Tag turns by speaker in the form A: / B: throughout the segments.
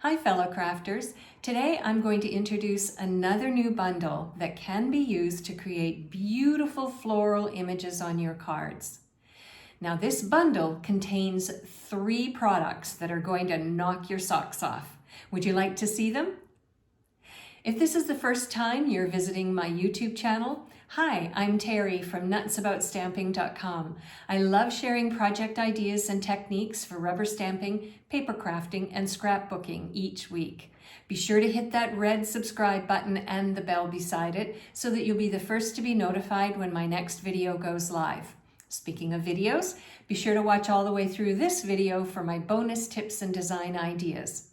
A: Hi fellow crafters. Today I'm going to introduce another new bundle that can be used to create beautiful floral images on your cards. Now this bundle contains 3 products that are going to knock your socks off. Would you like to see them? If this is the first time you're visiting my YouTube channel, hi, I'm Terri from nutsaboutsstamping.com. I love sharing project ideas and techniques for rubber stamping, paper crafting, and scrapbooking each week. Be sure to hit that red subscribe button and the bell beside it so that you'll be the first to be notified when my next video goes live. Speaking of videos, be sure to watch all the way through this video for my bonus tips and design ideas.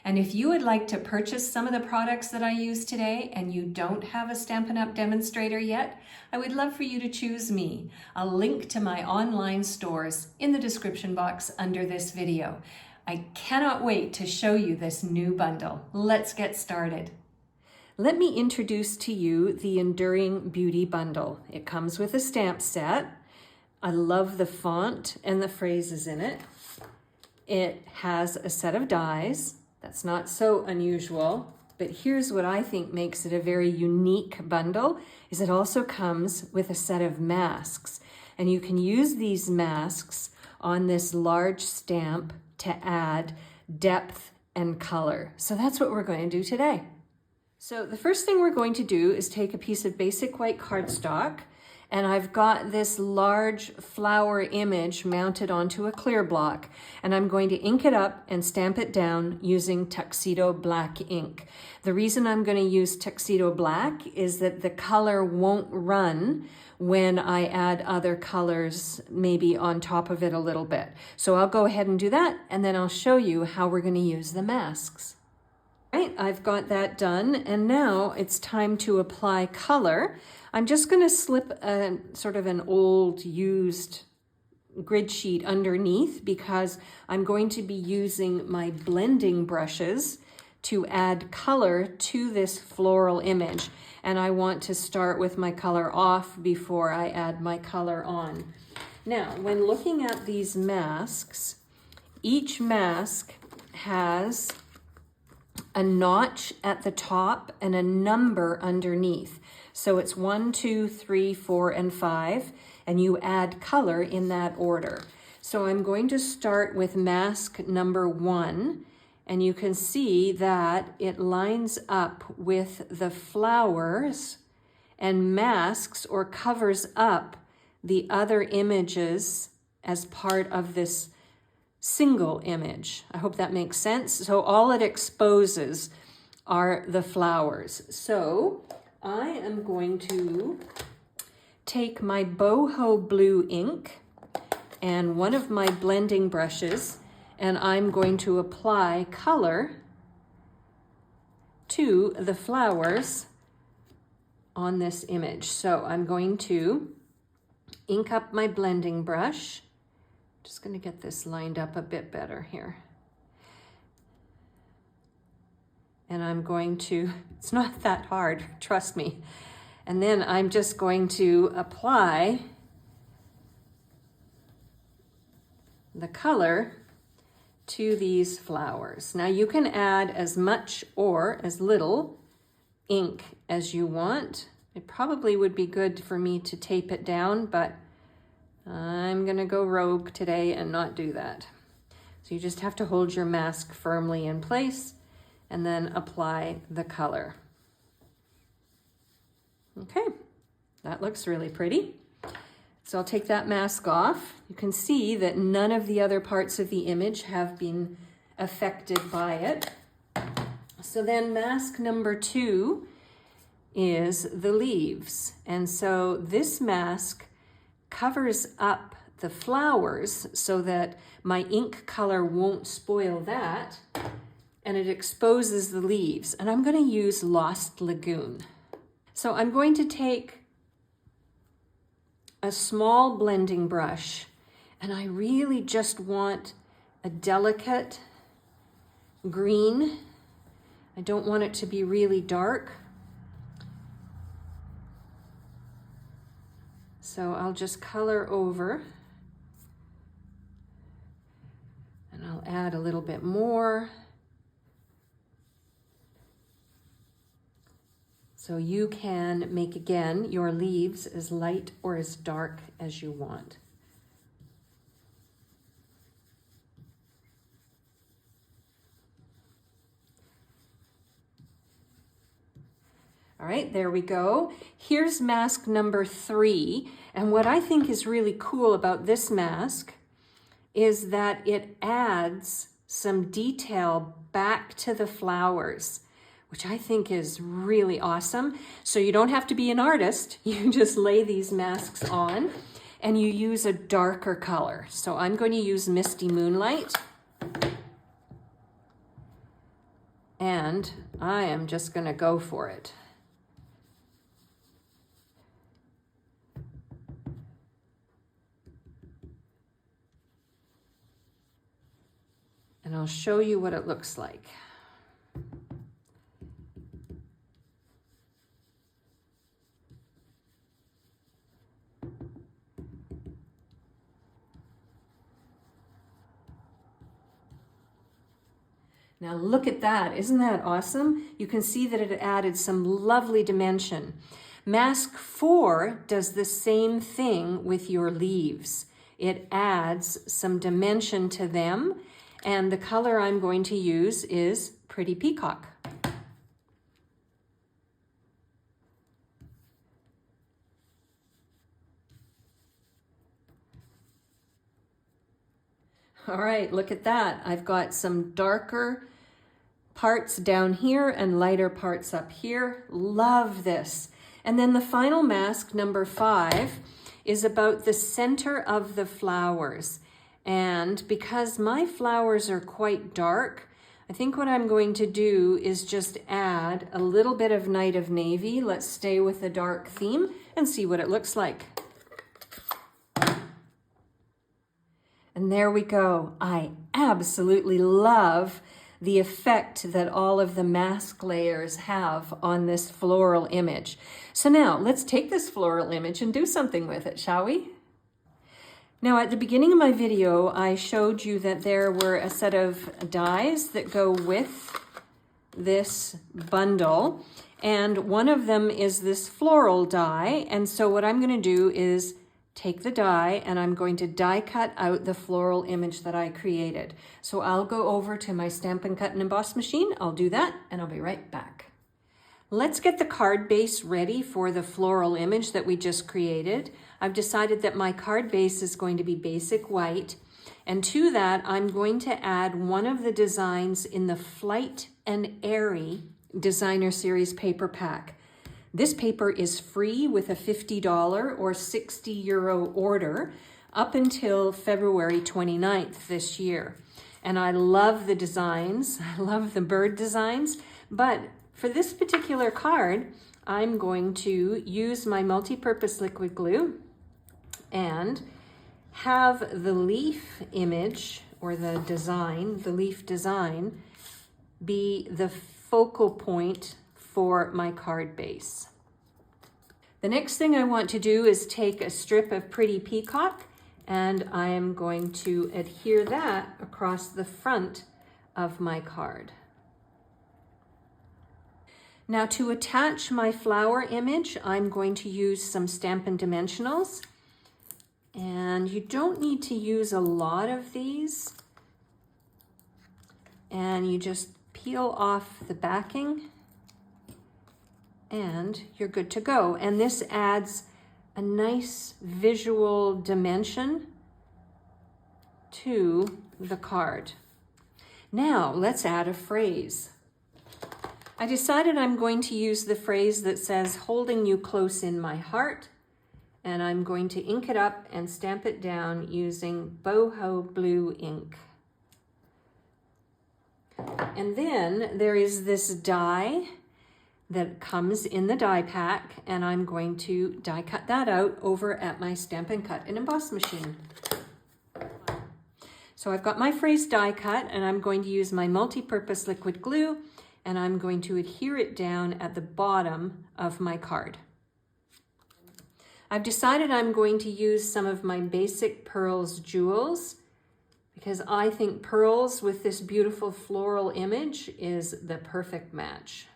A: And if you would like to purchase some of the products that I use today and you don't have a Stampin' Up! Demonstrator yet, I would love for you to choose me. I'll link to my online stores in the description box under this video. I cannot wait to show you this new bundle. Let's get started. Let me introduce to you the Enduring Beauty Bundle. It comes with a stamp set. I love the font and the phrases in it. It has a set of dies. That's not so unusual, but here's what I think makes it a very unique bundle, is it also comes with a set of masks. And you can use these masks on this large stamp to add depth and color. So that's what we're going to do today. So the first thing we're going to do is take a piece of basic white cardstock, and I've got this large flower image mounted onto a clear block, and I'm going to ink it up and stamp it down using Tuxedo Black ink. The reason I'm going to use Tuxedo Black is that the color won't run when I add other colors maybe on top of it a little bit. So I'll go ahead and do that, and then I'll show you how we're going to use the masks. Right, I've got that done, and now it's time to apply color. I'm just going to slip a sort of an old used grid sheet underneath because I'm going to be using my blending brushes to add color to this floral image. And I want to start with my color off before I add my color on. Now, when looking at these masks, each mask has a notch at the top and a number underneath. So it's 1, 2, 3, 4, and 5, and you add color in that order. So I'm going to start with mask number 1, and you can see that it lines up with the flowers and masks or covers up the other images as part of this single image. I hope that makes sense. So all it exposes are the flowers. So I am going to take my boho blue ink and one of my blending brushes, and I'm going to apply color to the flowers on this image. So I'm going to ink up my blending brush. Just going to get this lined up a bit better here. And I'm going to, it's not that hard, trust me. And then I'm just going to apply the color to these flowers. Now you can add as much or as little ink as you want. It probably would be good for me to tape it down, but I'm gonna go rogue today and not do that. So you just have to hold your mask firmly in place and then apply the color. Okay, that looks really pretty. So I'll take that mask off. You can see that none of the other parts of the image have been affected by it. So then mask number 2 is the leaves. And so this mask covers up the flowers so that my ink color won't spoil that, and it exposes the leaves. And I'm going to use Lost Lagoon. So I'm going to take a small blending brush, and I really just want a delicate green. I don't want it to be really dark. So I'll just color over, and I'll add a little bit more. So you can make, again, your leaves as light or as dark as you want. All right, there we go. Here's mask number 3. And what I think is really cool about this mask is that it adds some detail back to the flowers, which I think is really awesome. So you don't have to be an artist. You just lay these masks on and you use a darker color. So I'm going to use Misty Moonlight. And I am just going to go for it. And I'll show you what it looks like. Now look at that, isn't that awesome? You can see that it added some lovely dimension. Mask 4 does the same thing with your leaves. It adds some dimension to them, and the color I'm going to use is Pretty Peacock. All right, look at that. I've got some darker parts down here and lighter parts up here. Love this. And then the final mask, number 5, is about the center of the flowers. And because my flowers are quite dark, I think what I'm going to do is just add a little bit of Night of Navy. Let's stay with the dark theme and see what it looks like. And there we go. I absolutely love the effect that all of the mask layers have on this floral image. So now let's take this floral image and do something with it, shall we? Now at the beginning of my video, I showed you that there were a set of dies that go with this bundle. And one of them is this floral die. And so what I'm going to do is take the die and I'm going to die cut out the floral image that I created. So I'll go over to my Stampin' Cut and Emboss machine. I'll do that and I'll be right back. Let's get the card base ready for the floral image that we just created. I've decided that my card base is going to be basic white. And to that, I'm going to add one of the designs in the Flight and Airy Designer Series paper pack. This paper is free with a $50 or €60 order up until February 29th this year. And I love the designs. I love the bird designs. But for this particular card, I'm going to use my multi-purpose liquid glue and have the leaf image or the design, the leaf design, be the focal point for my card base. The next thing I want to do is take a strip of Pretty Peacock and I am going to adhere that across the front of my card. Now to attach my flower image, I'm going to use some Stampin' Dimensionals. And you don't need to use a lot of these. And you just peel off the backing and you're good to go. And this adds a nice visual dimension to the card. Now let's add a phrase. I decided I'm going to use the phrase that says, "Holding you close in my heart," and I'm going to ink it up and stamp it down using boho blue ink. And then there is this die that comes in the die pack, and I'm going to die cut that out over at my Stampin' Cut and Emboss machine. So I've got my phrase die cut, and I'm going to use my multi-purpose liquid glue, and I'm going to adhere it down at the bottom of my card. I've decided I'm going to use some of my basic pearls jewels because I think pearls with this beautiful floral image is the perfect match.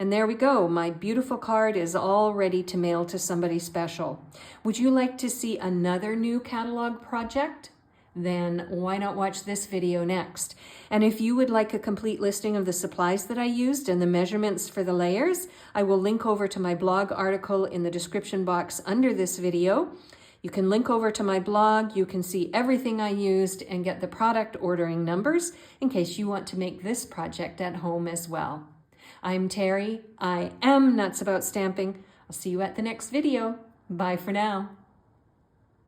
A: And there we go. My beautiful card is all ready to mail to somebody special. Would you like to see another new catalog project? Then why not watch this video next? And if you would like a complete listing of the supplies that I used and the measurements for the layers, I will link over to my blog article in the description box under this video. You can link over to my blog, you can see everything I used and get the product ordering numbers in case you want to make this project at home as well. I'm Terry. I am nuts about stamping. I'll see you at the next video. Bye for now.